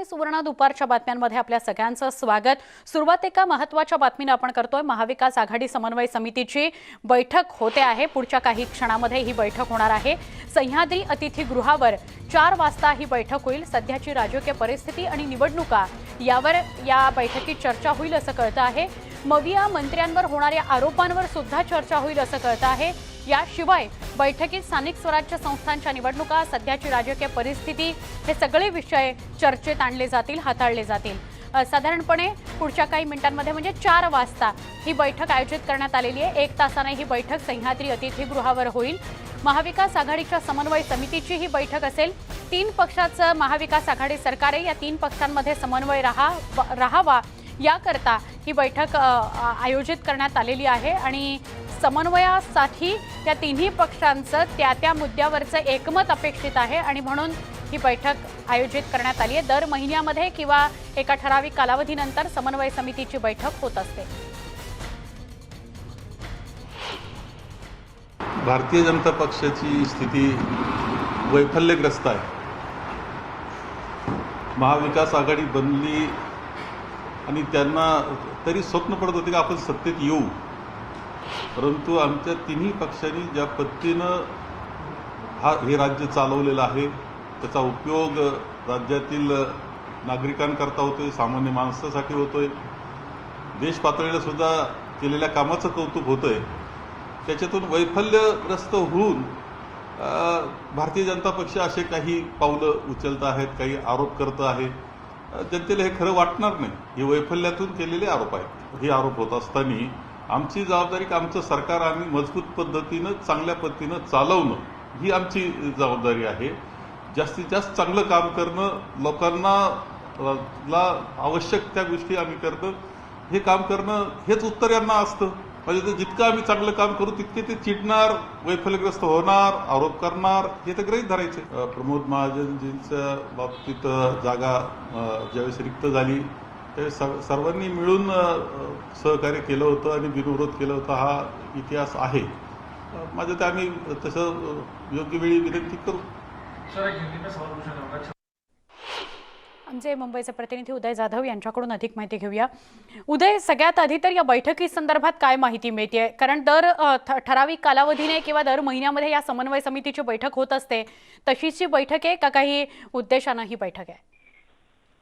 नमस्कार, मी सुवर्णा. दुपारच्या बातम्यांमध्ये आपल्या सगळ्यांचं स्वागत. सुरुवात एका महत्त्वाच्या बातमीने आपण करतोय. महाविकास आघाडी समन्वय समितीची बैठक होते आहे. पुढच्या काही क्षणामध्ये ही बैठक होणार आहे. सह्याद्री अतिथीगृहावर 4 वाजता ही बैठक होईल. सध्याची राजकीय परिस्थिती आणि निवडणुका यावर या बैठकीत चर्चा होईल असं कळतं आहे. मविया मंत्र्यांवर होणाऱ्या आरोपांवर सुद्धा चर्चा होईल असं कळतं आहे. याशिवाय बैठकीत स्थानिक स्वराज्य संस्थांच्या निवडणुका, सध्याची राजकीय परिस्थिती हे सगळे विषय चर्चेत आणले जातील, हाताळले जातील. साधारणपणे पुढच्या काही मिनिटांमध्ये म्हणजे 4 वाजता ही बैठक आयोजित करण्यात आलेली आहे. 1 तासाने ही बैठक सह्याद्री अतिथीगृहावर होईल. महाविकास आघाडीच्या समन्वय समितीची ही बैठक असेल. 3 पक्षाचं महाविकास आघाडी सरकार आहे. या 3 पक्षांमध्ये समन्वय राहावा याकरता ही बैठक आयोजित करण्यात आलेली आहे आणि समन्वयासाठी या 3ही पक्षांचं त्या मुद्द्यावरचं एकमत अपेक्षित आहे आणि म्हणून ही बैठक आयोजित करण्यात आली आहे. दर महिन्यामध्ये किंवा एका ठराविक कालावधीनंतर समन्वय समितीची बैठक होत असते. भारतीय जनता पक्षाची स्थिती वैफल्यग्रस्त आहे. महाविकास आघाडी बनली आणि त्यांना तरी स्वप्न पडत होते की आपण सत्तेत येऊ, परंतु आमच्या 3ही पक्षांनी ज्या पद्धतीनं हे राज्य चालवलेलं आहे त्याचा उपयोग राज्यातील नागरिकांकरता होतोय, सामान्य माणसासाठी होतोय, देश पातळीला सुद्धा केलेल्या कामाचं कौतुक होतंय. त्याच्यातून वैफल्यग्रस्त होऊन भारतीय जनता पक्ष असे काही पावलं उचलत आहेत, काही आरोप करत आहे. जनतेला हे खरं वाटणार नाही. हे वैफल्यातून केलेले आरोप आहेत. हे आरोप होत असताना आमची जबाबदारी की आमचं सरकार आम्ही मजबूत पद्धतीनं चांगल्या पद्धतीनं चालवणं ही आमची जबाबदारी आहे. जास्तीत जास्त चांगलं काम करणं, लोकांना आवश्यक त्या गोष्टी आम्ही करणं, हे काम करणं हेच उत्तर यांना असतं. म्हणजे जितकं आम्ही चांगलं काम करू तितके ते चिडणार, वैफल्यग्रस्त होणार, आरोप करणार, हे तर गृहीत धरायचे. प्रमोद महाजनजींच्या बाबतीत जागा ज्यावेळेस रिक्त झाली त्यावेळेस सर्वांनी मिळून सहकार्य केलं होतं आणि बिनविरोध केलं होतं. हा इतिहास आहे. माझं ते आम्ही तसं योग्य वेळी विनंती करू. आमचे मुंबईचे प्रतिनिधी उदय जाधव यांच्याकडून अधिक माहिती घेऊया. उदय, सगळ्यात आधी तर या बैठकी संदर्भात काय माहिती मिळते? कारण दर ठराविक कालावधीने किंवा दर महिन्यामध्ये या समन्वय समितीची बैठक होत असते, तशीच ही बैठक आहे का काही उद्देशानं ही बैठक आहे?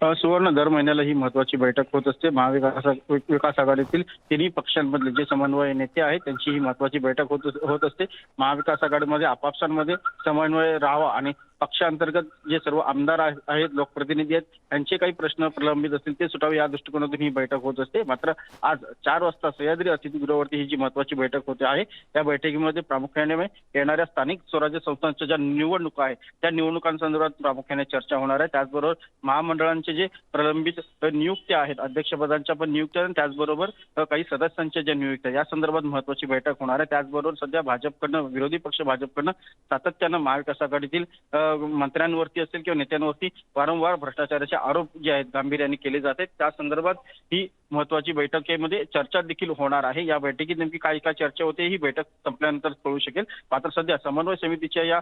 सुवर्ण, दर महिन्याला ही महत्वाची बैठक होत असते. महाविकास आघाडीतील 3ही पक्षांमधले जे समन्वय नेते आहेत त्यांची ही महत्वाची बैठक होत असते. महाविकास आघाडीमध्ये आपापसांमध्ये समन्वय राहावा आणि पक्षांतर्गत जे सर्व आमदार आहेत, लोकप्रतिनिधी आहेत, त्यांचे काही प्रश्न प्रलंबित असतील ते सुटावे या दृष्टिकोनातून ही बैठक होत असते. मात्र आज 4 वाजता सह्याद्री अतिथीगृहावरती ही जी महत्वाची बैठक होते आहे, त्या बैठकीमध्ये प्रामुख्याने येणाऱ्या स्थानिक स्वराज्य संस्थांच्या ज्या निवडणुका आहेत त्या निवडणुकांसंदर्भात प्रामुख्याने चर्चा होणार आहे. त्याचबरोबर महामंडळांचे जे प्रलंबित नियुक्त्या आहेत, अध्यक्षपदांच्या पण नियुक्त्या, त्याचबरोबर काही सदस्यांच्या ज्या नियुक्त्या, या संदर्भात महत्वाची बैठक होणार आहे. त्याचबरोबर सध्या भाजपकडनं, विरोधी पक्ष भाजपकडनं सातत्यानं महाविकास आघाडीतील मंत्र्यांवरती असेल किंवा नेत्यांवरती वारंवार भ्रष्टाचाराचे आरोप जे आहेत गांभीर्याने केले जात आहेत. त्या संदर्भात ही महत्वाची बैठकीमध्ये चर्चा देखील होणार आहे. या बैठकीत नेमकी काय चर्चा होते ही बैठक संपल्यानंतर कळू शकेल. मात्र सध्या समन्वय समितीच्या या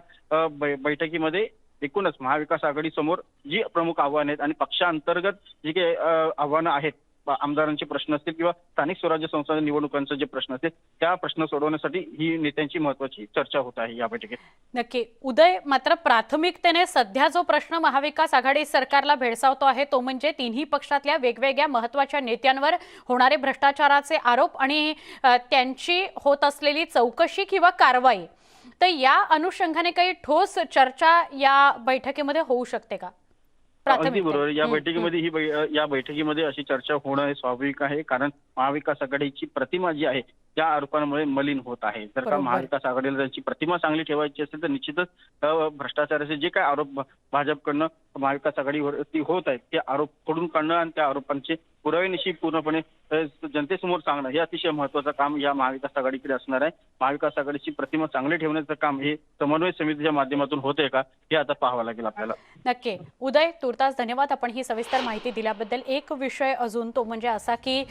बैठकीमध्ये एकूणच महाविकास आघाडी समोर जी प्रमुख आव्हानं आहेत आणि पक्षांतर्गत जी काही आव्हानं आहेत, आमदारांचे प्रश्न असतील किंवा स्थानिक स्वराज्य संस्थांच्या निवडणुकांचे जे प्रश्न असतील त्या प्रश्न सोडवण्यासाठी ही नेत्यांची महत्वाची चर्चा होत आहे या बैठकीत. नक्की उदय, मात्र प्राथमिकतेने सध्या जो प्रश्न महाविकास आघाडी सरकारला भेडसावतो आहे तो म्हणजे 3ही पक्षातल्या वेगवेगळ्या महत्वाच्या नेत्यांवर होणारे भ्रष्टाचाराचे आरोप आणि त्यांची होत असलेली चौकशी किंवा कारवाई. तर या अनुषंगाने काही ठोस चर्चा या बैठकीमध्ये होऊ शकते का? अगदी बरोबर. या बैठकीमध्ये अशी चर्चा होणं हे स्वाभाविक आहे, कारण महाविकास आघाडीची प्रतिमा जी आहे त्या आरोपांमुळे मलिन होत आहे. जर का महाविकास आघाडीला त्यांची प्रतिमा चांगली ठेवायची असेल तर निश्चितच भ्रष्टाचाराचे जे काही आरोप भाजपकडनं महाविकास आघाडीवरती होत आहेत ते आरोप खोडून काढणं आणि त्या आरोपांचे पुरावेनिशी पूर्णपणे जनतेसमोर सांगणं हे अतिशय महत्वाचं काम या महाविकास आघाडीकडे असणार आहे. महाविकास आघाडीची प्रतिमा चांगली ठेवण्याचं काम हे समन्वय समितीच्या माध्यमातून होतंय का हे आता पाहावं लागेल आपल्याला. नक्की उदय, तुर्तास धन्यवाद आपण ही सविस्तर माहिती दिल्याबद्दल. एक विषय अजून तो म्हणजे असा की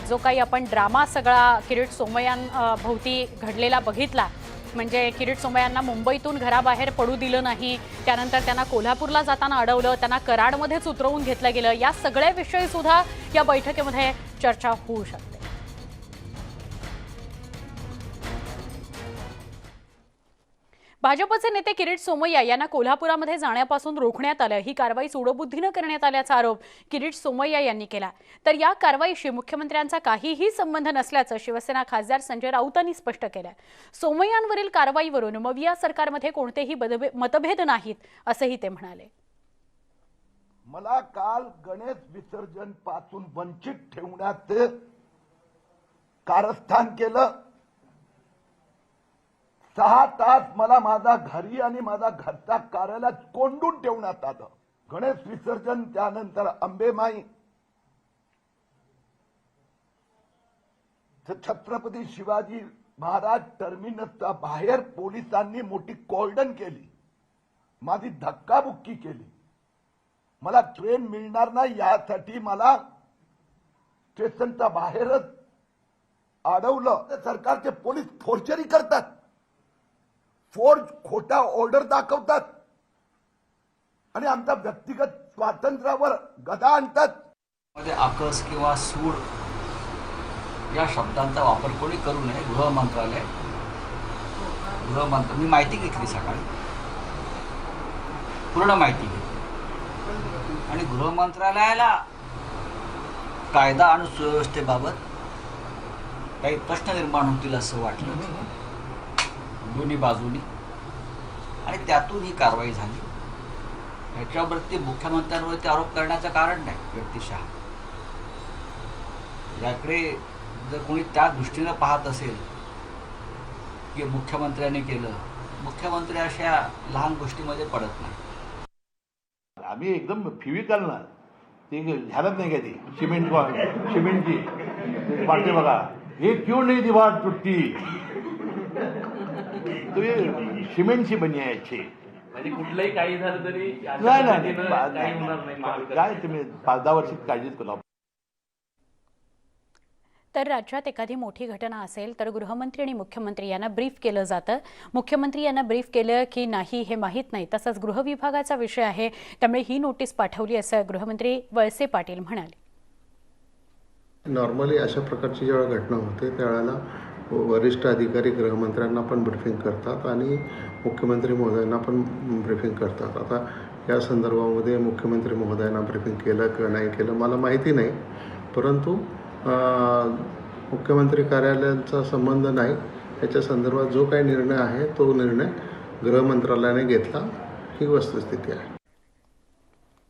जो काही आपण ड्रामा सगळा किरीट सोमय्यां भोवती घडलेला बघितला म्हणजे किरीट सोमय्यांना मुंबईतून घराबाहेर पडू दिलं नाही, त्यानंतर त्यांना कोल्हापूरला जाताना अडवलं, त्यांना कराडमध्येच उतरवून घेतलं गेलं, या सगळ्या विषयी सुद्धा या बैठकीमध्ये चर्चा होऊ शकते. भाजपचे नेते किरीट सोमय्या यांना कोल्हापुरामध्ये जाण्यापासून रोखण्यात आलं. ही कारवाई सूडबुद्धीनं करण्यात आल्याचा आरोप किरीट सोमय्या यांनी केला. तर या कारवाईशी मुख्यमंत्र्यांचा काहीही संबंध नसल्याचं शिवसेना खासदार संजय राऊतांनी स्पष्ट केलं. सोमय्यांवरील कारवाईवरून मविया सरकारमध्ये कोणतेही मतभेद नाहीत असंही ते म्हणाले. मला काल गणेश विसर्जन पासून वंचित ठेवण्यात कारस्थान केलं. 6 तास मला माझा घरी आणि माझा घरच्या कार्यालयात कोंडून ठेवण्यात आलं. गणेश विसर्जन, त्यानंतर अंबेमाई, छत्रपती शिवाजी महाराज टर्मिनसच्या बाहेर पोलिसांनी मोठी कॉर्डन केली, माझी धक्काबुक्की केली. मला ट्रेन मिळणार नाही यासाठी मला स्टेशनच्या बाहेरच अडवलं. सरकारचे पोलीस फोर्जरी करतात, खोटा ऑर्डर दाखवतात आणि आमच्या व्यक्तिगत स्वातंत्र्यावर गदा आणतात. मध्ये आकस किंवा सूड या शब्दांचा वापर कोणी करू नये. गृहमंत्रालय मी माहिती घेतली सकाळी, पूर्ण माहिती घेतली आणि गृहमंत्रालयाला कायदा आणि सुव्यवस्थेबाबत काही प्रश्न निर्माण होतील असं वाटलं दोन्ही बाजूनी आणि त्यातून ही कारवाई झाली. ह्याच्यावरती मुख्यमंत्र्यांवरती आरोप करण्याचं कारण नाही. व्यक्तिशः याकडे जर कोणी त्या दृष्टीनं पाहत असेल की मुख्यमंत्र्यांनी केलं, मुख्यमंत्री अशा लहान गोष्टीमध्ये पडत नाही. आम्ही एकदम फिविकल ना ते झालंच नाही का, ती सिमेंटची पाडते बघा, हे क्यों नहीं दीवार टुटती, तो ये सिमेंटची बनी आहे याची. म्हणजे कुठलंही काही झालं तरी नाही काय तुम्ही 5-10 वर्ष काळजीच करा. तर राज्यात एखादी मोठी घटना असेल तर गृहमंत्री आणि मुख्यमंत्री यांना ब्रीफ केलं जातं. मुख्यमंत्री यांना ब्रीफ केलं की नाही हे माहीत नाही. तसंच गृह विभागाचा विषय आहे, त्यामुळे ही नोटीस पाठवली असं गृहमंत्री वळसे पाटील म्हणाले. नॉर्मली अशा प्रकारची जेव्हा घटना होते त्यावेळेला वरिष्ठ अधिकारी गृहमंत्र्यांना पण ब्रीफिंग करतात आणि मुख्यमंत्री महोदयांना पण ब्रीफिंग करतात. आता या संदर्भामध्ये मुख्यमंत्री महोदयांना ब्रीफिंग केलं किंवा नाही केलं मला माहिती नाही, परंतु मुख्यमंत्री कार्यालयाचा संबंध नाही. याच्या संदर्भात जो काही निर्णय आहे तो निर्णय गृहमंत्रालयाने घेतला, ही वस्तुस्थिती आहे.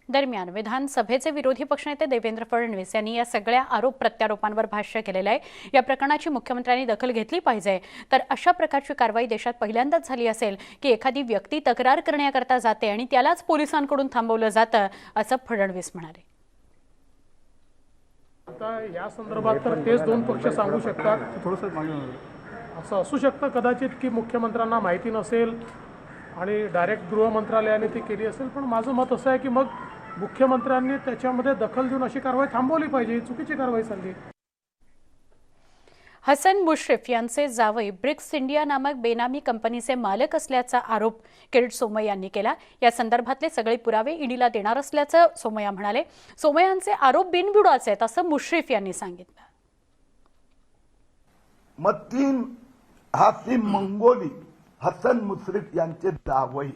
दरम्यान विधानसभेचे विरोधी पक्षनेते देवेंद्र फडणवीस यांनी या सगळ्या आरोप प्रत्यारोपांवर भाष्य केलेलं आहे. या प्रकरणाची मुख्यमंत्र्यांनी दखल घेतली पाहिजे. तर अशा प्रकारची कारवाई देशात पहिल्यांदाच झाली असेल की एखादी व्यक्ती तक्रार करण्याकरता जाते आणि त्यालाच पोलिसांकडून थांबवलं जातं, असं फडणवीस म्हणाले. आता या संदर्भात तर तेच 2 पक्ष सांगू शकतात. असं असू शकतं कदाचित की मुख्यमंत्र्यांना माहिती नसेल आणि डायरेक्ट गृह मंत्रालयाने ती केली असेल, पण माझं मत असं आहे की मग मुख्यमंत्र्यांनी त्याच्यामध्ये दखल देऊन अशी कारवाई थांबवली पाहिजे. ही चुकीची कारवाई झाली. हसन मुश्रीफ यांचे जावई ब्रिक्स इंडिया नामक बेनामी कंपनीचे मालक असल्याचा आरोप किरीट सोमय्या यांनी केला. या संदर्भातले सगळे पुरावे ईडीला देणार असल्याचं सोमय्या म्हणाले. सोमय्यांचे आरोप बिनबुडाचे आहेत असं मुश्रीफ यांनी सांगितलं. मतीन हासिम मंगोली हसन मुश्रीफ यांचे जावई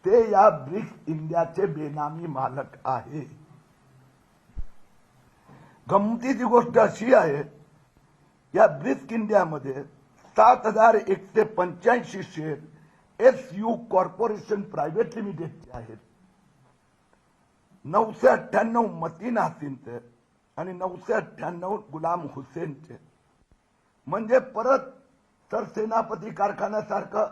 ते या ब्रिक्स इंडियाचे बेनामी मालक आहे. गमतीची गोष्ट अशी आहे, या ब्रिक्स इंडियामध्ये 7,185 शेअर SU कॉर्पोरेशन प्रायव्हेट लिमिटेडचे आहेत. 998 मतीन हासिमचे आणि 998 गुलाम हुसेनचे. म्हणजे परत सरसेनापती कारखान्यासारखं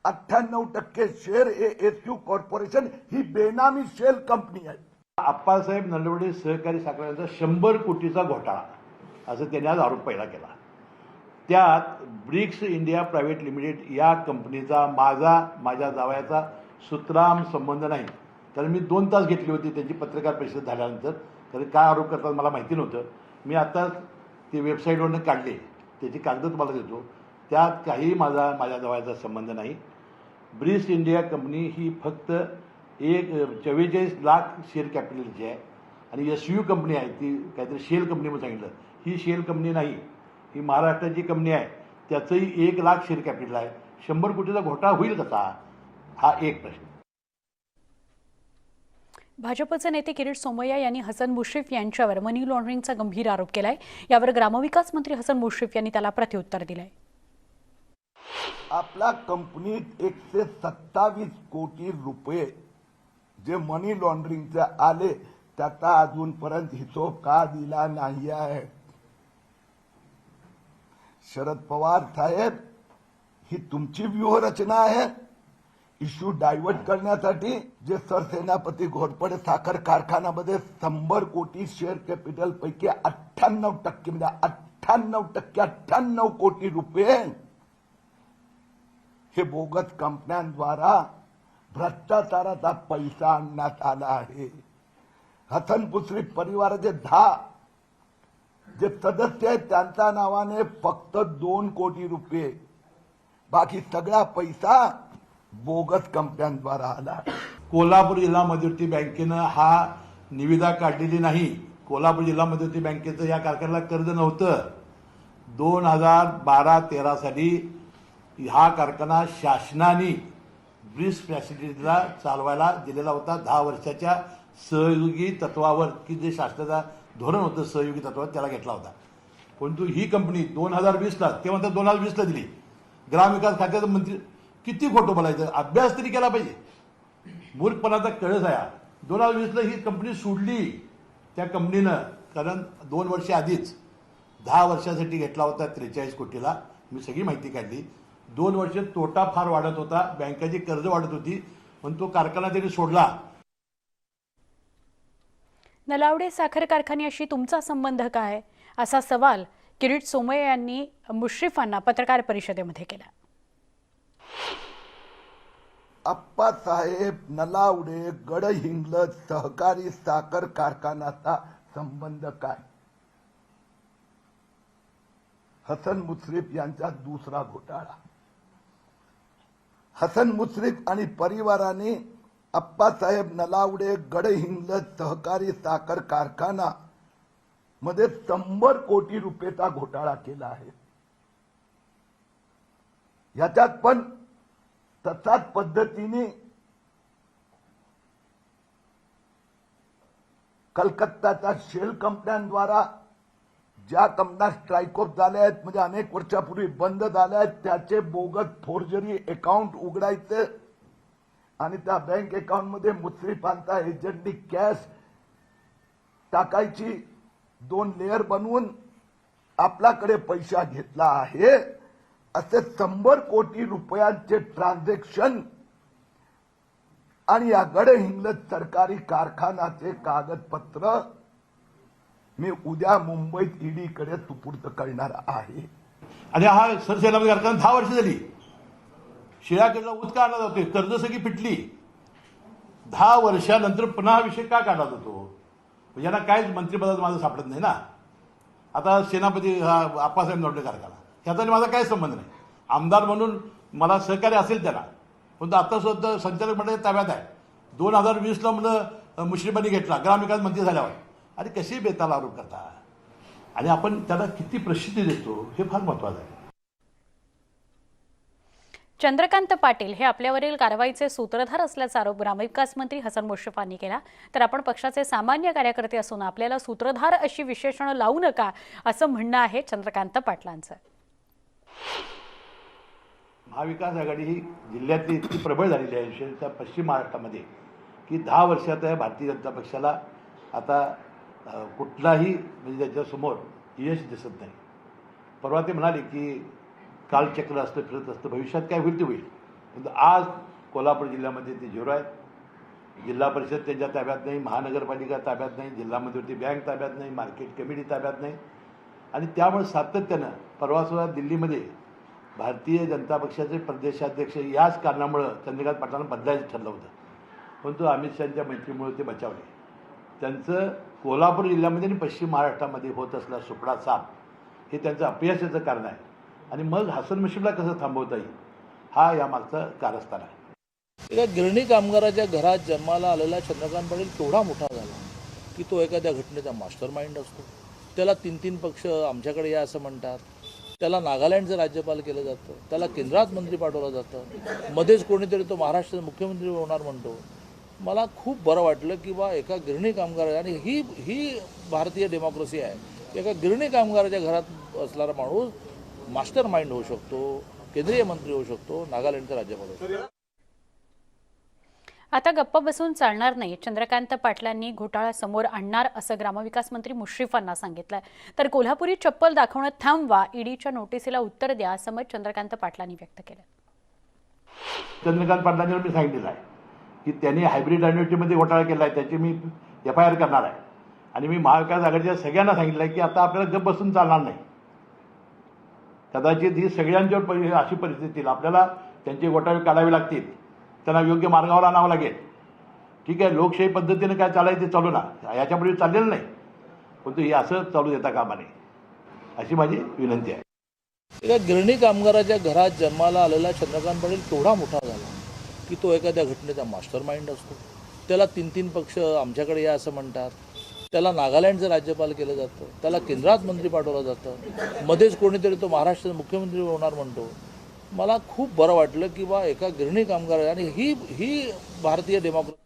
98% शेअर हे SU कॉर्पोरेशन ही बेनामी शेल कंपनी आहे. आप्पासाहेब नलवडे सहकारी साखर कारखान्याचा 100 कोटीचा घोटाळा असं त्यांनी आज आरोप पहिला केला. त्यात ब्रिक्स इंडिया प्रायव्हेट लिमिटेड या कंपनीचा माझ्या जावयाचा सुतराम संबंध नाही. तर मी 2 तास घेतली होती त्यांची पत्रकार परिषद झाल्यानंतर. तर काय आरोप करतात मला माहिती नव्हतं. मी आता ती वेबसाईटवरनं काढले. त्याची कागद तुम्हाला देतो. त्यात काही माझ्या जवळचा संबंध नाही. ब्रिक्स इंडिया कंपनी ही फक्त 44 लाख शेअर कॅपिटलची आहे आणि SU कंपनी आहे ती काहीतरी शेल कंपनी म्हणून सांगितलं. ही शेल कंपनी नाही, ही महाराष्ट्राची कंपनी आहे. त्याचंही 1 लाख शेअर कॅपिटल आहे. 100 कोटीचा घोटाळा होईल कसा, हा एक प्रश्न. भाजपचे नेते किरीट सोमय्या यांनी हसन मुश्रीफ यांच्यावर मनी लॉन्ड्रिंगचा गंभीर आरोप केलाय. यावर ग्रामविकास मंत्री हसन मुश्रीफ यांनी त्याला प्रत्युत्तर दिलंय. आपल्या कंपनीत 127 कोटी रुपये जे मनी लॉन्ड्रिंगचे आले त्याचा अजूनपर्यंत हिशोब का दिला नाही आहे. शरद पवार साहेब, ही तुमची व्यूहरचना आहे इश्यू डायव्हर्ट करण्यासाठी. जे सरसेनापती घोरपडे साखर कारखान्यामध्ये 100 कोटी शेअर कॅपिटल पैकी 98% म्हणजे 98 कोटी रुपये हे बोगस कंपन्यांद्वारा भ्रष्टाचाराचा पैसा आणण्यात आला आहे. हसन मुश्रीफ परिवाराचे 10 जे सदस्य आहेत त्यांच्या नावाने फक्त 2 कोटी रुपये, बाकी सगळा पैसा बोगस कंपन्यांद्वारा आला. कोल्हापूर जिल्हा मध्यवर्ती बँकेनं हा निविदा काढलेली नाही. कोल्हापूर जिल्हा मध्यवर्ती बँकेचं या कारखान्याला कर्ज नव्हतं. 2012-13 साली हा कारखाना शासनाने ब्रिक्स फॅसिलिटीला चालवायला दिलेला होता. 10 वर्षाच्या सहयोगी तत्वावर, की जे शासनाचा धोरण होतं सहयोगी तत्वावर, त्याला घेतला होता. परंतु ही कंपनी 2020ला, ते म्हणतात 2020ला दिली. ग्रामविकास खात्याचा मंत्री किती खोटं बोलायचं, अभ्यास तरी केला पाहिजे. मूर्खपणाचा कळस आहे. 2020ला ही कंपनी सोडली त्या कंपनीनं, कारण 2 वर्ष आधीच 10 वर्षासाठी घेतला होता 43 कोटीला. मी सगळी माहिती काढली. 2 वर्ष तोटा फार वाढत होता, बँकाची कर्ज वाढत होती, पण तो कारखाना त्यांनी सोडला. नलावडे साखर कारखान्याशी तुमचा संबंध काय, असा सवाल किरीट सोमय्या यांनी मुश्रीफांना पत्रकार परिषदेमध्ये केला. अप्पासाहेब नलावडे गडहिंग्लज सहकारी साखर कारखान्याचा संबंध काय. हसन मुश्रीफ यांचा दुसरा घोटाळा. हसन मुश्रीफ आणि परिवाराने अप्पासाहेब नलावडे गडहिंग्लज सहकारी साखर कारखाना मध्ये 100 कोटी रुपयेचा घोटाळा केला आहे. याच्यात पण तसाच पद्धतीने कलकत्ताच्या शेल कंपन्यांद्वारा ज्या कंपन्या स्ट्राईक ऑफ झाल्या आहेत, म्हणजे अनेक वर्षापूर्वी बंद झाल्या आहेत, त्याचे बोगस फोर्जरी अकाउंट उघडायचे आणि त्या बँक अकाउंटमध्ये मुश्रीफांचा एजंटनी कॅश टाकायची, 2 लेअर बनवून आपल्याकडे पैसा घेतला आहे. असे 100 कोटी रुपयांचे ट्रान्झॅक्शन आणि या गडहिंग्लज सरकारी कारखान्याचे कागदपत्र मी उद्या मुंबईत ईडीकडे सुपूर्द करणार आहे. आणि हा सरसेनापती कारखाना 10 वर्ष झाली. शिळ्याकडला ऊस का आणला जातोय, कर्ज सगळी पिटली. 10 वर्षानंतर पुन्हा विषय का काढला जातो. यांना काय मंत्रिपदाचं माझं सापडत नाही ना. आता सेनापती हा आप्पासाहेब नलावडे कारखाना, ह्याचा माझा काय संबंध नाही. आमदार म्हणून मला सहकार्य असेल त्याला, पण आता सुद्धा संचालक मंडळाच्या ताब्यात आहे. 2020ला म्हणलं मुश्रीफांनी घेतला ग्रामविकास मंत्री झाल्यावर. आणि कशी बेताल आरोप करता, आणि आपण त्याला किती प्रसिद्धी देतो हे फार महत्वाचं आहे. चंद्रकांत पाटील हे आपल्यावरील कारवाईचे सूत्रधार असल्याचा आरोप ग्रामविकास मंत्री हसन मुश्रीफांनी केला. तर आपण पक्षाचे सामान्य कार्यकर्ते असून आपल्याला सूत्रधार अशी विशेषणं लावू नका, असं म्हणणं आहे चंद्रकांत पाटलांचं. महाविकास आघाडी ही जिल्ह्यातली इतकी प्रबळ झालेली आहे, विशेषतः पश्चिम महाराष्ट्रामध्ये, की 10 वर्षात भारतीय जनता पक्षाला आता कुठलाही म्हणजे त्याच्यासमोर यश दिसत नाही. परवा ते म्हणाले की कालचक्र असतं फिरत असतं, भविष्यात काय होईल ते होईल. पण आज कोल्हापूर जिल्ह्यामध्ये ते 0 आहेत. जिल्हा परिषद त्यांच्या ताब्यात नाही, महानगरपालिका ताब्यात नाही, जिल्हा मध्यवर्ती बँक ताब्यात नाही, मार्केट कमिटी ताब्यात नाही. आणि त्यामुळे सातत्यानं परवासुद्धा दिल्लीमध्ये भारतीय जनता पक्षाचे प्रदेशाध्यक्ष याच कारणामुळं चंद्रकांत पाटलांना बदलायचं ठरलं होतं, परंतु अमित शहांच्या मैत्रीमुळे ते बचावले. त्यांचं कोल्हापूर जिल्ह्यामध्ये आणि पश्चिम महाराष्ट्रामध्ये होत असलेला सुपडा साप हे त्यांचं अपयशाचं कारण आहे. आणि मग हसन मुश्रीफला कसं थांबवता येईल हा यामागचं कारस्थान आहे. एका गिरणी कामगाराच्या घरात जन्माला आलेला चंद्रकांत पाटील केवढा मोठा झाला की तो एखाद्या घटनेचा मास्टर माइंड असतो. त्याला 3 पक्ष आमच्याकडे या असं म्हणतात. त्याला नागालँडचं राज्यपाल केलं जातं, त्याला केंद्रात मंत्री पाठवलं जातं, मध्येच कोणीतरी तो महाराष्ट्राचा मुख्यमंत्री होणार म्हणतो. मला खूप बरं वाटलं की बा एका गिरणी कामगार, आणि ही भारतीय डेमोक्रेसी आहे. एका गिरणी कामगाराच्या घरात असणारा माणूस मास्टर माइंड होऊ शकतो, केंद्रीय मंत्री होऊ शकतो, नागालँडचा राज्यपाल होऊ शकतो. आता गप्प बसून चालणार नाही. चंद्रकांत पाटलांनी घोटाळा समोर आणणार असं ग्रामविकास मंत्री मुश्रीफांना सांगितलंय. तर कोल्हापुरी चप्पल दाखवणं थांबवा, ईडीच्या नोटीसीला उत्तर द्या असं मत चंद्रकांत पाटलांनी व्यक्त केलं. चंद्रकांत पाटलांनी मी सांगितलेलं आहे की त्यांनी हायब्रिड युनिव्हर्सिटीमध्ये घोटाळा केला आहे, त्याची मी FIR करणार आहे. आणि मी महाविकास आघाडीच्या सगळ्यांना सांगितलं आहे की आता आपल्याला गप्प बसून चालणार नाही. कदाचित ही सगळ्यांच्यावर अशी परिस्थिती येईल, आपल्याला त्यांचे घोटाळे काढावे लागतील, त्यांना योग्य मार्गावर आणावं लागेल. ठीक आहे, लोकशाही पद्धतीने काय चालायचं ते चालू ना, याच्यापूर्वी चाललेलं नाही, परंतु हे असं चालू देता कामा नये अशी माझी विनंती आहे. एका गिरणी कामगाराच्या घरात जन्माला आलेला चंद्रकांत पाटील केवढा मोठा झाला की तो एखाद्या घटनेचा मास्टर माइंड असतो. त्याला 3 पक्ष आमच्याकडे या असं म्हणतात. त्याला नागालँडचं राज्यपाल केलं जातं, त्याला केंद्रात मंत्री पाठवलं जातं, मध्येच कोणीतरी तो महाराष्ट्राचा मुख्यमंत्री होणार म्हणतो. मला खूप बरं वाटलं की बा एका गिरणी कामगार, आणि ही भारतीय डेमोक्रेसी.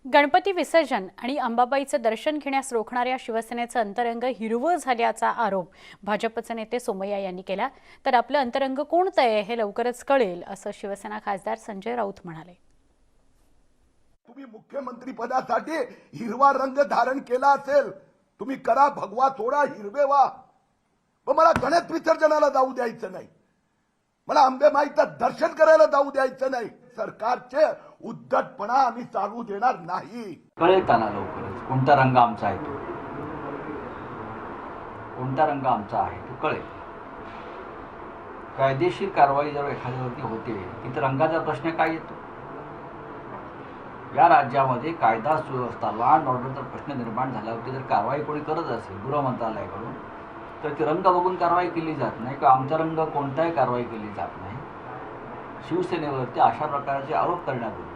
गणपती विसर्जन आणि अंबाबाईचं दर्शन घेण्यास रोखणाऱ्या शिवसेनेचं अंतरंग हिरवं झाल्याचा आरोप भाजपचे नेते सोमय्या यांनी केला. तर आपलं अंतरंग कोणतं आहे हे लवकरच कळेल असं शिवसेना खासदार संजय राऊत म्हणाले. तुम्ही मुख्यमंत्री पदासाठी हिरवा रंग धारण केला असेल, तुम्ही करा, भगवा थोडा, हिरवे व्हा, पण मला गणेश विसर्जनाला जाऊ द्यायचं नाही, मला अंबेमाईचं दर्शन करायला जाऊ द्यायचं नाही. सरकारचे उद्धटपणा आम्ही चालू देणार नाही. कळेल त्यांना लवकरच कोणता रंग आमचा आहे, तो कोणता रंग आमचा आहे तो कळेल. कायदेशीर कारवाई जर एखाद्यावरती होते की तर रंगाचा प्रश्न काय येतो. या राज्यामध्ये कायदा सुव्यवस्था, लॉ अँड ऑर्डरचा प्रश्न निर्माण झाल्यावरती जर कारवाई कोणी करत असेल गृह मंत्रालयाकडून, तर ती रंग बघून कारवाई केली जात नाही किंवा आमचा रंग कोणताही कारवाई केली जात नाही. शिवसेनेवरती अशा प्रकारचे आरोप करण्यापूर्वी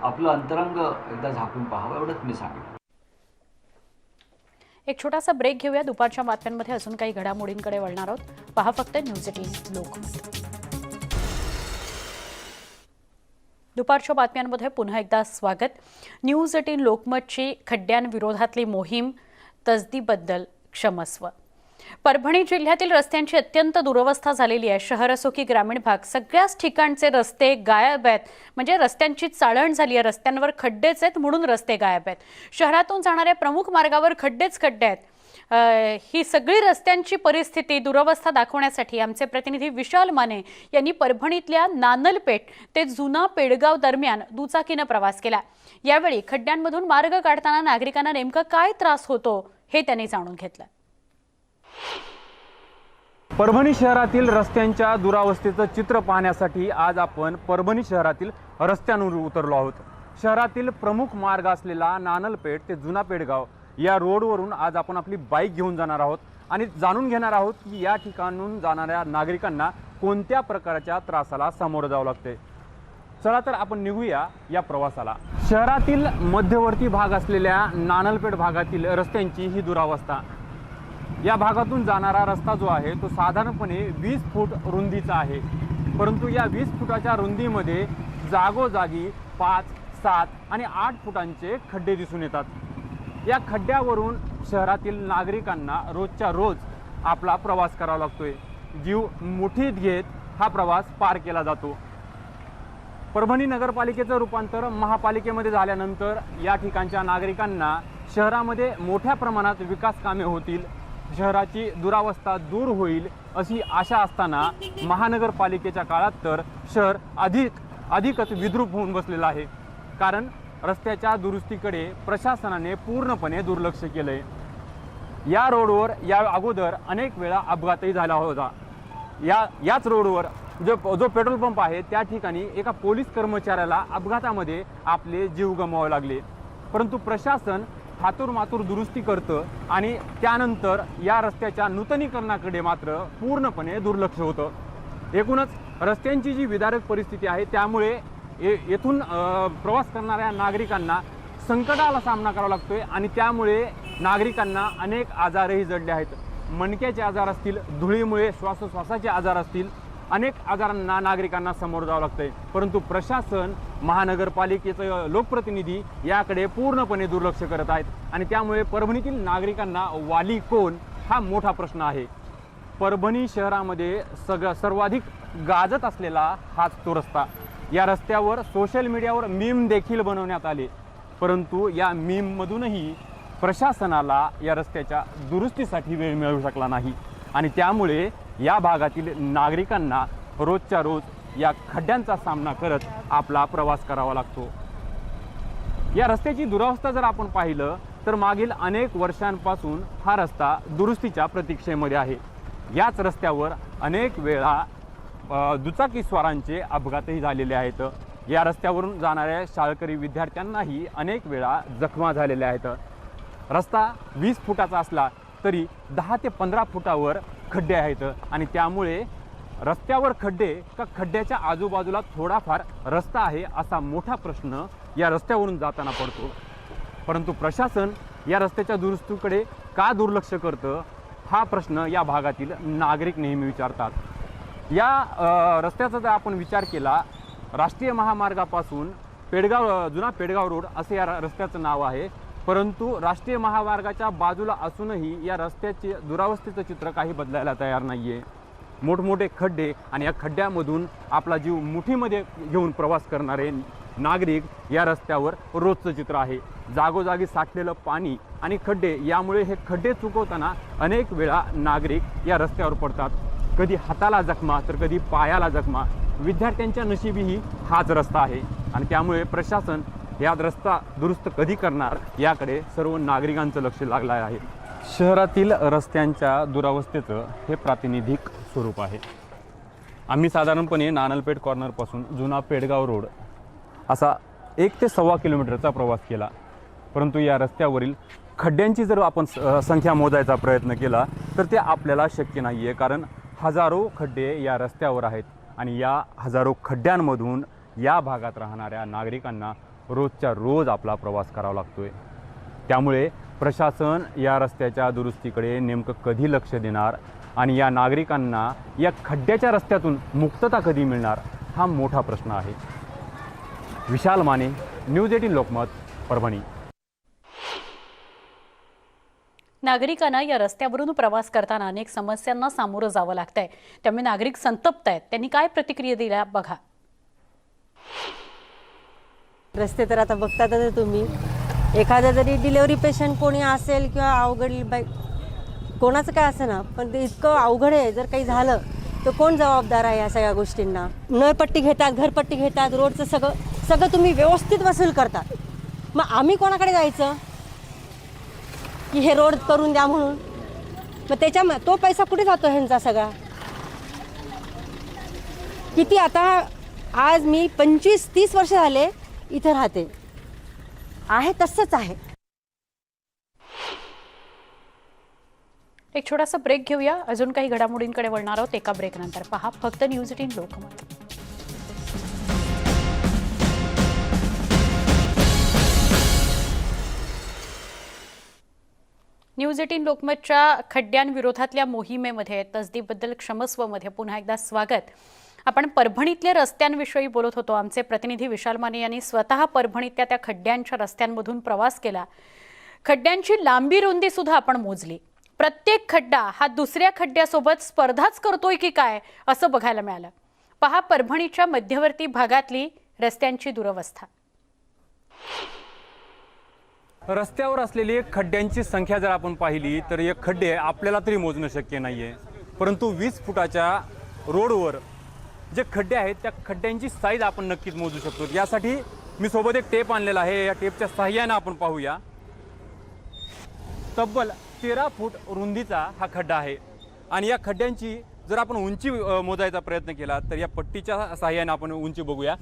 आपलं अंतरंग एकदा झाकून पाहावं, एवढंच मी सांगेन. एक छोटासा ब्रेक घेऊया. दुपारच्या बातम्यांमध्ये अजून काही घडामोडींकडे वळणार आहोत. पहा फक्त न्यूज 18 लोकमत. दुपारच्या बातम्यांमध्ये पुन्हा एकदा स्वागत. न्यूज 18 लोकमतची खड्ड्यांविरोधातली मोहीम, तसदीबद्दल क्षमस्व. परभणी जिल्ह्यातील रस्त्यांची अत्यंत दुरवस्था झालेली आहे. शहर असो की ग्रामीण भाग, सगळ्याच ठिकाणचे रस्ते गायब आहेत. म्हणजे रस्त्यांची चाळण झाली आहे, रस्त्यांवर खड्डेच आहेत म्हणून रस्ते गायब आहेत. शहरातून जाणाऱ्या प्रमुख मार्गावर खड्डेच खड्डे आहेत. ही सगळी रस्त्यांची परिस्थिती, दुरवस्था दाखवण्यासाठी आमचे प्रतिनिधी विशाल माने यांनी परभणीतल्या नानलपेठ ते जुना पेडगाव दरम्यान दुचाकीनं प्रवास केला. यावेळी खड्ड्यांमधून मार्ग काढताना नागरिकांना नेमका काय त्रास होतो हे त्यांनी जाणून घेतलं. परभणी शहरातील रस्त्यांच्या दुरावस्थेचं चित्र पाहण्यासाठी आज आपण परभणी शहरातील रस्त्यांवर उतरलो आहोत. शहरातील प्रमुख मार्ग असलेला नानलपेठ ते जुना पेडगाव या रोडवरून आज आपण आपली बाईक घेऊन जाणार आहोत आणि जाणून घेणार आहोत की या ठिकाणून जाणाऱ्या नागरिकांना कोणत्या प्रकारच्या त्रासाला सामोरं जावं लागते. चला तर आपण निघूया या प्रवासाला. शहरातील मध्यवर्ती भाग असलेल्या नानलपेठ भागातील रस्त्यांची ही दुरावस्था. या भागातून जाणारा रस्ता जो आहे तो साधारणपणे 20 फूट रुंदीचा आहे, परंतु या 20 फुटाच्या रुंदीमध्ये जागोजागी 5, 7 आणि 8 फुटांचे खड्डे दिसून येतात. या खड्ड्यावरून शहरातील नागरिकांना रोजच्या रोज आपला प्रवास करावा लागतोय. जीव मुठीत घेत हा प्रवास पार केला जातो. परभणी नगरपालिकेचं रूपांतर महापालिकेमध्ये झाल्यानंतर या ठिकाणच्या नागरिकांना शहरामध्ये मोठ्या प्रमाणात विकास कामे होतील, शहराची दुरावस्था दूर होईल अशी आशा असताना महानगरपालिकेच्या काळात तर शहर अधिकच विद्रूप होऊन बसलेलं आहे. कारण रस्त्याच्या दुरुस्तीकडे प्रशासनाने पूर्णपणे दुर्लक्ष केलंय. या रोडवर या अगोदर अनेक वेळा अपघातही झाला होता. याच रोडवर जो पेट्रोल पंप आहे त्या ठिकाणी एका पोलीस कर्मचाऱ्याला अपघातामध्ये आपले जीव गमवावे लागले, परंतु प्रशासन हातूरमातूर दुरुस्ती करतं आणि त्यानंतर या रस्त्याच्या नूतनीकरणाकडे मात्र पूर्णपणे दुर्लक्ष होतं। एकूणच रस्त्यांची जी विदारक परिस्थिती आहे त्यामुळे येथून प्रवास करणाऱ्या नागरिकांना संकटाला सामना करावा लागतोय आणि त्यामुळे नागरिकांना अनेक आजारही जडले आहेत। मणक्याचे आजार असतील, धुळीमुळे श्वासोश्वासाचे आजार असतील, अनेक आजारांना नागरिकांना समोर जावं लागतंय। परंतु प्रशासन, महानगरपालिकेचे लोकप्रतिनिधी याकडे पूर्णपणे दुर्लक्ष करत आहेत आणि त्यामुळे परभणीतील नागरिकांना वाली कोण हा मोठा प्रश्न आहे। परभणी शहरामध्ये सर्वाधिक गाजत असलेला हाच तो रस्ता। या रस्त्यावर सोशल मीडियावर मीम देखील बनवण्यात आले, परंतु या मीममधूनही प्रशासनाला या रस्त्याच्या दुरुस्तीसाठी वेळ मिळू शकला नाही आणि त्यामुळे या भागातील नागरिकांना रोजच्या रोज या खड्ड्यांचा सामना करत आपला प्रवास करावा लागतो। या रस्त्याची दुरावस्था जर आपण पाहिलं तर मागील अनेक वर्षांपासून हा रस्ता दुरुस्तीच्या प्रतीक्षेमध्ये आहे। याच रस्त्यावर अनेक वेळा दुचाकीस्वारांचे अपघातही झालेले आहेत। या रस्त्यावरून जाणाऱ्या शाळकरी विद्यार्थ्यांनाही अनेक वेळा जखमा झालेल्या आहेत। रस्ता 20 फुटाचा असला तरी 10 ते 15 फुटावर खड्डे आहेत आणि त्यामुळे रस्त्यावर खड्डे का खड्ड्याच्या आजूबाजूला थोडाफार रस्ता आहे असा मोठा प्रश्न या रस्त्यावरून जाताना पडतो। परंतु प्रशासन या रस्त्याच्या दुरुस्तीकडे का दुर्लक्ष करतं हा प्रश्न या भागातील नागरिक नेहमी विचारतात। या रस्त्याचा जर आपण विचार केला, राष्ट्रीय महामार्गापासून जुना पेडगाव रोड असे या रस्त्याचं नाव आहे, परंतु राष्ट्रीय महामार्गाच्या बाजूला असूनही या रस्त्याचे दुरावस्थेचं चित्र काही बदलायला तयार नाही आहे। मोठमोठे खड्डे आणि या खड्ड्यामधून आपला जीव मुठीमध्ये घेऊन प्रवास करणारे नागरिक या रस्त्यावर रोजचं चित्र आहे। जागोजागी साठलेलं पाणी आणि खड्डे, यामुळे हे खड्डे चुकवताना अनेक वेळा नागरिक या रस्त्यावर पडतात। कधी हाताला जखमा तर कधी पायाला जखमा। विद्यार्थ्यांच्या नशिबीही हाच रस्ता आहे आणि त्यामुळे प्रशासन या रस्ता दुरुस्त कधी करणार याकडे सर्व नागरिकांचं लक्ष लागलं आहे। शहरातील रस्त्यांच्या दुरावस्थेचं हे प्रातिनिधिक स्वरूप आहे। आम्ही साधारणपणे नानलपेठ कॉर्नरपासून जुना पेडगाव रोड असा 1 ते 1.25 किलोमीटरचा प्रवास केला, परंतु या रस्त्यावरील खड्ड्यांची जर आपण संख्या मोजायचा प्रयत्न केला तर ते आपल्याला शक्य नाही आहे, कारण हजारो खड्डे या रस्त्यावर आहेत आणि या हजारो खड्ड्यांमधून या भागात राहणाऱ्या नागरिकांना रोजच्या रोज आपला प्रवास करावा लागतोय। त्यामुळे प्रशासन या रस्त्याच्या दुरुस्तीकडे नेमकं कधी लक्ष देणार आणि या नागरिकांना या खड्ड्याच्या रस्त्यातून मुक्तता कधी मिळणार हा मोठा प्रश्न आहे। विशाल माने, न्यूज 18 लोकमत, परभणी। नागरिकांना या रस्त्यावरून प्रवास करताना अनेक समस्यांना सामोरं जावं लागतंय, त्यामुळे नागरिक संतप्त आहेत। त्यांनी काय प्रतिक्रिया दिल्या बघा। रस्ते तर आता बघतातच तुम्ही, एखादा जरी डिलेवरी पेशंट कोणी असेल किंवा अवघड कोणाचं काय असेल ना, पण ते इतकं अवघड आहे, जर काही झालं तर कोण जबाबदार आहे या सगळ्या गोष्टींना? नळपट्टी घेतात, घरपट्टी घेतात, रोडचं सगळं तुम्ही व्यवस्थित वसूल करतात, मग आम्ही कोणाकडे जायचं की हे रोड करून द्या म्हणून? मग तो पैसा कुठे जातो ह्यांचा सगळा? किती आता आज मी 25-30 वर्ष झाले इथे राहते आहे, तसंच आहे। एक छोटासा ब्रेक घेऊया, अजून काही घडामोडींकडे वळणार आहोत एका ब्रेक नंतर। पहा फक्त न्यूज 18 लोकमत। न्यूज 18 लोकमतच्या खड्ड्यांविरोधातल्या मोहिमेमध्ये तसदीबद्दल क्षमस्वमध्ये पुन्हा एकदा स्वागत। आपण परभणीतल्या रस्त्यांविषयी बोलत होतो। आमचे प्रतिनिधी विशाल माने यांनी स्वतः परभणीतल्या त्या खड्ड्यांच्या रस्त्यांमधून प्रवास केला। खड्ड्यांची लांबी रुंदी सुद्धा आपण मोजली। प्रत्येक खड्डा हा दुसऱ्या खड्ड्यासोबत स्पर्धाच करतोय की काय असं बघायला मिळालं। पहा परभणीच्या मध्यवर्ती भागातली रस्त्यांची दुरवस्था। रस्त्यावर असलेली खड्ड्यांची संख्या जर आपण पाहिली तर हे खड्डे आपल्याला तरी मोजणं शक्य नाहीये, परंतु 20 फुटाच्या रोडवर जे खड्डे आहेत त्या खड्ड्यांची साईज आपण नक्कीच मोजू शकतो। यासाठी मी सोबत एक टेप आणलेला आहे, या टेपच्या सहाय्याने आपण पाहूया। तब्बल 13 फूट रुंदीचा हा खड्डा आहे आणि या खड्ड्यांची जर आपण उंची मोजायचा प्रयत्न केला तर या पट्टीच्या सहाय्याने आपण उंची बघूया।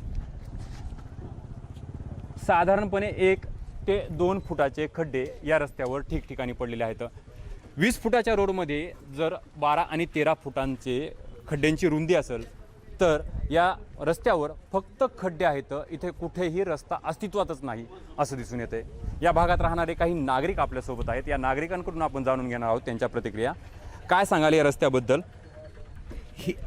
साधारणपणे एक ते 2 फुटाचे खड्डे या रस्त्यावर ठिकठिकाणी पडलेले आहेत. 20 फुटाच्या रोडमध्ये जर 12 आणि 13 फुटांचे खड्ड्यांची रुंदी असेल तर या रस्त्यावर फक्त खड्डे आहेत. इथे कुठेही रस्ता अस्तित्वातच नाही असं दिसून येते. या भागात राहणारे काही नागरिक आपल्यासोबत आहेत. या नागरिकांकडून आपण जाणून घेणार आहोत त्यांच्या प्रतिक्रिया. काय सांगाल या रस्त्याबद्दल?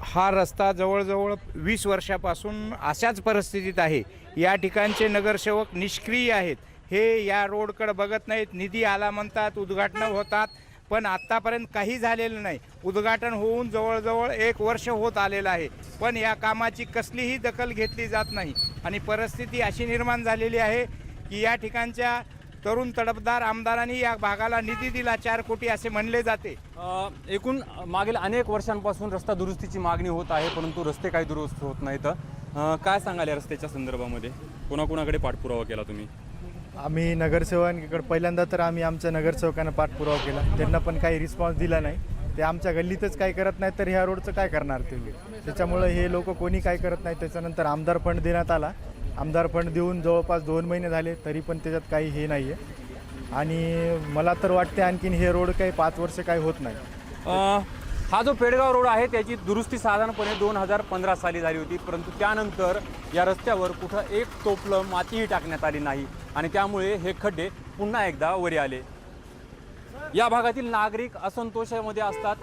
हा रस्ता जवळजवळ 20 वर्षापासून अशाच परिस्थितीत आहे. या ठिकाणचे नगरसेवक निष्क्रिय आहेत. हे या रोडकडे बघत नाहीत. निधी आला म्हणतात, उद्घाटनं होतात, पण आत्तापर्यंत काही झालेलं नाही. उद्घाटन होऊन जवळजवळ 1 वर्ष होत आलेलं आहे, पण या कामाची कसलीही दखल घेतली जात नाही. आणि परिस्थिती अशी निर्माण झालेली आहे की या ठिकाणच्या तरुण तडफदार आमदारांनी या भागाला निधी दिला, 4 कोटी असे म्हणले जाते. एकूण मागील अनेक वर्षांपासून रस्ता दुरुस्तीची मागणी होत आहे, परंतु रस्ते काही दुरुस्त होत नाहीत. काय सांगाल या रस्त्याच्या संदर्भामध्ये? कोणाकोणाकडे पाठपुरावा केला तुम्ही? आम्ही नगरसेवकांकडे पहिल्यांदा तर आम्ही आमच्या नगरसेवकांना पाठपुरावा केला, त्यांना पण काही रिस्पॉन्स दिला नाही. ते आमच्या गल्लीतच काय करत नाहीत तर ह्या रोडचं काय करणार ते? त्याच्यामुळे हे लोक कोणी काय करत नाही. त्याच्यानंतर आमदार फंड देण्यात आला. आमदार फंड देऊन जवळपास 2 महिने झाले, तरी पण त्याच्यात काही हे नाही आहे. आणि मला तर वाटते आणखीन हे रोड काही 5 वर्ष काही होत नाही. हा जो पेडगाव रोड आहे त्याची दुरुस्ती साधारणपणे 2015 साली झाली होती, परंतु त्यानंतर या रस्त्यावर कुठं एक टोपलं मातीही टाकण्यात आली नाही आणि त्यामुळे हे खड्डे पुन्हा एकदा वरी आले. या भागातील नागरिक असंतोषामध्ये असतात,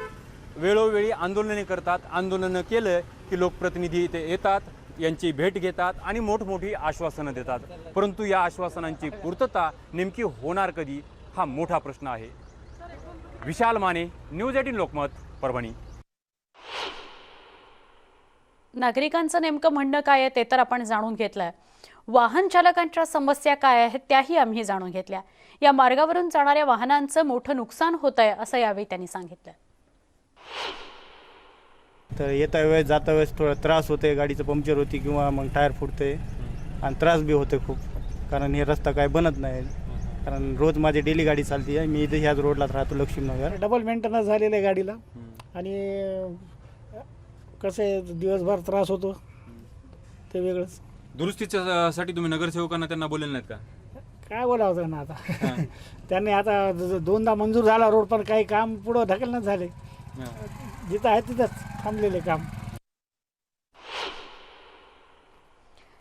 वेळोवेळी आंदोलने करतात. आंदोलनं केलं की लोकप्रतिनिधी इथे येतात, यांची भेट घेतात आणि मोठमोठी आश्वासनं देतात, परंतु या आश्वासनांची पूर्तता नेमकी होणार कधी हा मोठा प्रश्न आहे. विशाल माने, न्यूज 18 लोकमत, परभणी. नागरिकांचं नेमकं म्हणणं काय आहे ते तर आपण जाणून घेतलंय. वाहन चालकांच्या समस्या काय आहेत त्याही आम्ही जाणून घेतल्या. या मार्गावरून जाणाऱ्या वाहनांचं मोठं नुकसान होत आहे असं यावेळी त्यांनी सांगितलं. तर येता वेळेस जाता वेळेस थोडा त्रास होते, गाडीचं पंक्चर होती किंवा मग टायर फुटते आणि त्रास बी होते खूप, कारण हे रस्ता काय बनत नाही. कारण रोज माझी डेली गाडी चालते आहे. मी इथे ह्याच रोडलाच राहतो, लक्ष्मीनगर. डबल मेंटेनन्स झालेलं आहे गाडीला आणि कसे दिवसभर त्रास होतो ते वेगळंच. दुरुस्तीसाठी तुम्ही नगरसेवकांना त्यांना बोलले नाहीत का? काय बोलावं ना आता त्यांनी आता 2दा मंजूर झाला रोड, पण काही काम पुढं ढकलणं झाले. जिथं आहे तिथंच थांबलेले काम.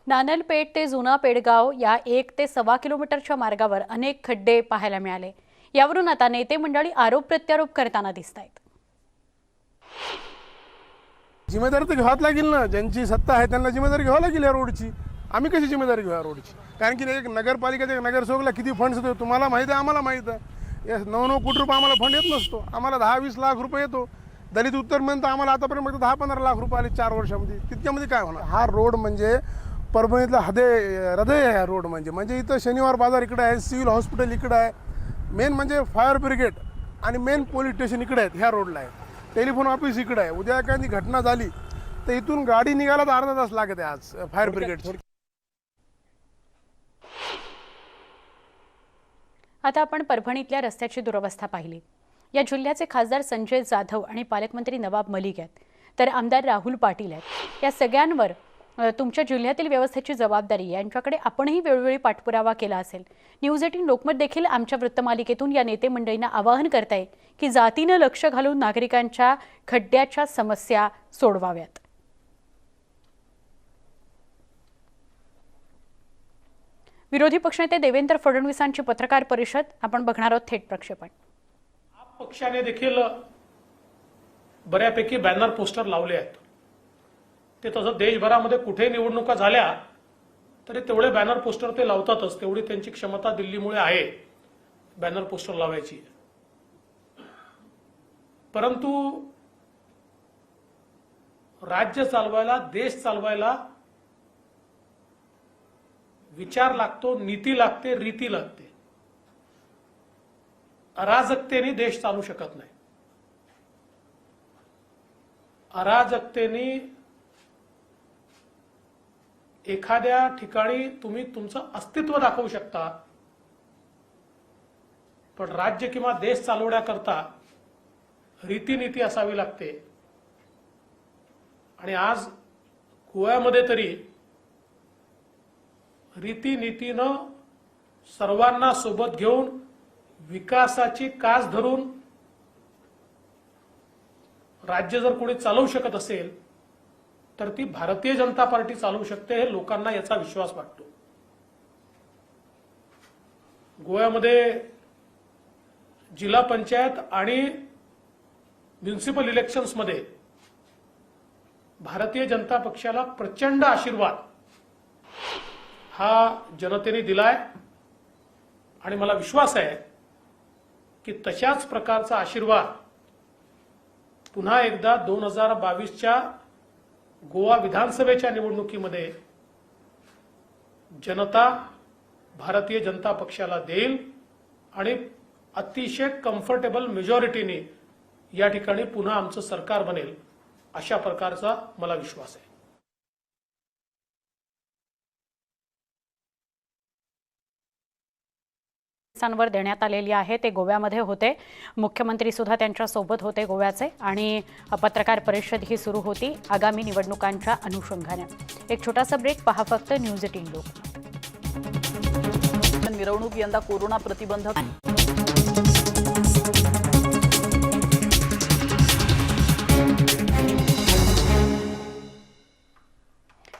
नानलपेठ ते जुना पेडगाव या 1 ते 1.25 किलोमीटरच्या मार्गावर अनेक खड्डे पाहायला मिळाले. यावरून आता नेते मंडळी आरोप प्रत्यारोप करताना दिसत आहेत. जिम्मेदारी तर घ्यावं लागेल ना, ज्यांची सत्ता आहे त्यांना जिम्मेदारी घ्यावी लागेल या रोडची. आम्ही कशी जिम्मेदारी घेऊ या रोडची? कारण की एक नगरपालिकेच्या नगरसेवकला किती फंड्स येतो तुम्हाला माहीत आहे, आम्हाला माहीत आहे. 9 कोटी रुपये आम्हाला फंड येत नसतो, आम्हाला 10-20 लाख रुपये येतो. दलित उत्तरपर्यंत आम्हाला आतापर्यंत 10-15 लाख रुपये आले 4 वर्षामध्ये. तितक्यामध्ये काय होणार? हा रोड म्हणजे परभणीतला हृदय आहे. हा रोड म्हणजे इथं शनिवार बाजार इकडे आहे, सिव्हिल हॉस्पिटल इकडे आहे, मेन म्हणजे फायर ब्रिगेड आणि मेन पोलीस स्टेशन इकडे आहेत. ह्या रोडला आहे, टेलिफोन ऑफिस इकडे आहे. उद्या एखादी घटना झाली तर इथून गाडी निघायला तर अर्धा तास लागत आहे आज फायर ब्रिगेडची. आता आपण परभणीतल्या रस्त्याची दुरवस्था पाहिली. या जिल्ह्याचे खासदार संजय जाधव आणि पालकमंत्री नवाब मलिक आहेत, तर आमदार राहुल पाटील आहेत. या सगळ्यांवर तुमच्या जिल्ह्यातील व्यवस्थेची जबाबदारी यांच्याकडे आपणही वेळोवेळी पाठपुरावा केला असेल. न्यूज 18 लोकमत देखील आमच्या वृत्तमालिकेतून या नेते मंडळींना आवाहन करताय की जातीनं लक्ष घालून नागरिकांच्या खड्ड्याच्या समस्या सोडवाव्यात. विरोधी पक्षनेते देवेंद्र फडणवीसांची पत्रकार परिषद आपण बघणार आहोत थेट प्रक्षेपण. आप पक्षाने देखील बऱ्यापैकी बॅनर पोस्टर लावले आहेत. ते तसं देशभरामध्ये कुठे निवडणुका झाल्या तरी तेवढे बॅनर पोस्टर ते लावतातच. तेवढी त्यांची क्षमता दिल्लीमुळे आहे बॅनर पोस्टर लावायची. परंतु राज्य चालवायला, देश चालवायला विचार लागतो, नीती लागते, रीती लागते. अराजकतेने देश चालू शकत नाही. अराजकतेने एखाद्या ठिकाणी तुम्ही तुमचं अस्तित्व दाखवू शकता, पण राज्य किंवा देश चालवण्याकरता रीतीनीती असावी लागते. आणि आज गोव्यामध्ये तरी रीतीनीतीनं सर्वांना सोबत घेऊन विकासाची कास धरून राज्य जर कोणी चालवू शकत असेल तर ती भारतीय जनता पार्टी चालवू शकते, हे लोकांना याचा विश्वास वाटतो. गोव्यामध्ये जिल्हा पंचायत आणि म्युनिसिपल इलेक्शन्समध्ये भारतीय जनता पक्षाला प्रचंड आशीर्वाद हा जनतेने दिलाय आणि मला विश्वास आहे की तशाच प्रकारचा आशीर्वाद पुन्हा एकदा 2022च्या गोवा विधानसभेच्या निवडणुकीमध्ये जनता भारतीय जनता पक्षाला देईल आणि अतिशय कम्फर्टेबल मेजॉरिटीने या ठिकाणी पुन्हा आमचं सरकार बनेल, अशा प्रकारचा मला विश्वास आहे. वर देण्यात आलेली आहे ते गोव्यामध्ये होते. मुख्यमंत्री सुद्धा त्यांच्या सोबत होते गोव्याचे आणि पत्रकार परिषद ही सुरू होती आगामी निवडणुकांच्या अनुषंगाने. एक छोटासा ब्रेक, पहा फक्त न्यूज 18 लोक. मिरवणूक यंदा कोरोना प्रतिबंधक.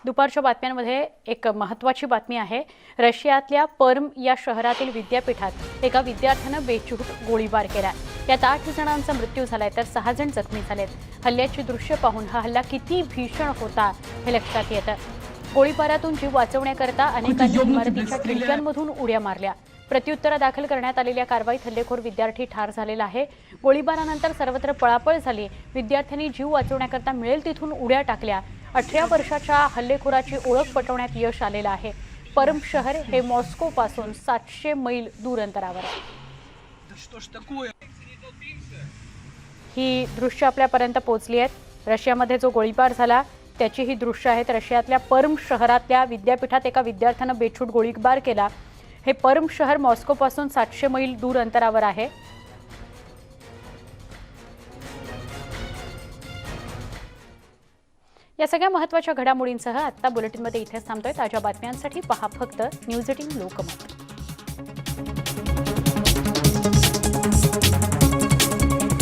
दुपारच्या बातम्यांमध्ये एक महत्त्वाची बातमी आहे. रशियातल्या पर्म या शहरातील विद्यापीठात एका विद्यार्थ्यानं बेछूट गोळीबार केला. यात 8 जणांचा मृत्यू झालाय तर 6 जण जखमी झालेत. हल्ल्याची दृश्य पाहून हा हल्ला किती भीषण होता हे लक्षात येतं. गोळीबारातून जीव वाचवण्याकरता अनेकांनी इमारतीच्या खिडक्यांमधून उड्या मारल्या. प्रत्युत्तर दाखल करण्यात आलेल्या कारवाईत हल्लेखोर विद्यार्थी ठार झालेला आहे. गोळीबारानंतर सर्वत्र पळापळ झाली. विद्यार्थ्यांनी जीव वाचवण्याकरता मिळेल तिथून उड्या टाकल्या. 18 वर्षाच्या हल्लेखोराची ओळख पटवण्यात यश आलेलं आहे. पर्म शहर हे मॉस्को पासून 700 मैल दूर अंतरावर आहे. ही दृश्य आपल्यापर्यंत पोहोचली आहेत. रशियामध्ये जो गोळीबार झाला त्याची ही दृश्य आहेत. रशियातल्या पर्म शहरातल्या विद्यापीठात एका विद्यार्थ्यानं बेछूट गोळीबार केला. हे पर्म शहर मॉस्को पासून 700 मैल दूर अंतरावर आहे. या सगळ्या महत्त्वाच्या घडामोडींसह आत्ता बुलेटिनमध्ये इथेच थांबतोय. ताज्या बातम्यांसाठी पहा फक्त न्यूज 18 लोकमत.